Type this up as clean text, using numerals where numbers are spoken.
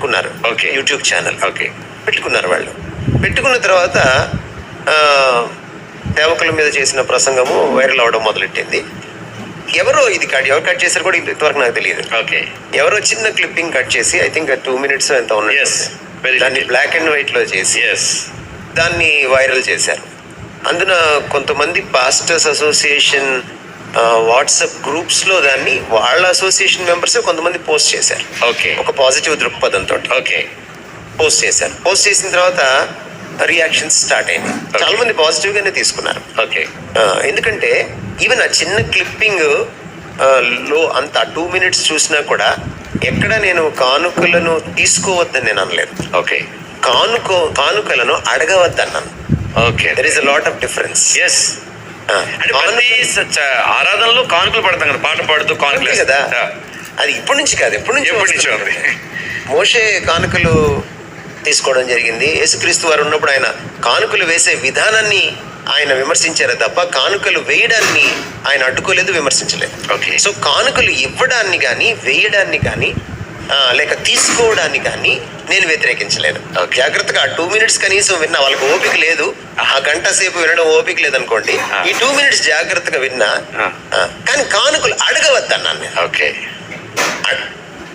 పెట్టుకున్నారు. Okay. YouTube channel okay. పెట్టుకున్నారు. వాళ్ళు పెట్టుకున్న తర్వాత సేవకుల మీద చేసిన ప్రసంగము వైరల్ అవడం మొదలెట్టింది. ఎవరు కట్ చేశారు కూడా ఇంతవరకు నాకు తెలియదు. ఓకే. ఎవరో చిన్న క్లిప్పింగ్ కట్ చేసి ఐ థింక్ 2 minutes ఎంత Yes. ఉన్నది, దాన్ని బ్లాక్ అండ్ వైట్ లో చేసి దాన్ని వైరల్ చేశారు. అందున కొంతమంది పాస్టర్స్ అసోసియేషన్ వాట్సాప్ గ్రూప్స్ లో దాన్ని వాళ్ళ అసోసియేషన్ మెంబర్స్ కొంతమంది పోస్ట్ చేశారు. ఓకే. ఒక పాజిటివ్ దృక్పథంతో ఓకే. పోస్ట్ చేశారు. పోస్ట్ చేసిన తర్వాత రియాక్షన్స్ స్టార్ట్ అయింది. చాలా మంది పాజిటివ్ గానే తీసుకున్నారు. ఓకే. ఎందుకంటే ఈవెన్ ఆ చిన్న క్లిప్పింగ్ లో అంత 2 minutes చూసినా కూడా ఎక్కడ నేను కానుకలను తీసుకోవద్దని నేను అనలేదు. ఓకే. కానుకలను అడగవద్దన్నాను. Okay. There is a lot of difference. అంటే ప్రతి ఆరాధనలో కానుకలు పడతాం కదా, పాట పాడుతూ కానుకలు కదా. అది ఇప్పటి నుంచి కాదు, ఎప్పటి నుంచి ఉంది. మోషే కానుకలు తీసుకోవడం జరిగింది. యేసుక్రీస్తు వారు ఉన్నప్పుడు ఆయన కానుకలు వేసే విధానాన్ని ఆయన విమర్శించారు తప్ప కానుకలు వేయడాన్ని ఆయన అడ్డుకోలేదు, విమర్శించలేదు. ఓకే. సో కానుకలు ఇవ్వడాన్ని కానీ వేయడాన్ని కానీ లేక తీసుకోవడాన్ని కానీ నేను వ్యతిరేకించలేదు. జాగ్రత్తగా ఆ 2 minutes కనీసం విన్నా, వాళ్ళకి ఓపిక లేదు, ఆ గంట సేపు వినడం ఓపిక లేదనుకోండి, ఈ 2 minutes జాగ్రత్తగా విన్నా. కానీ కానుకలు అడగవద్దన్నాను నేను. ఓకే.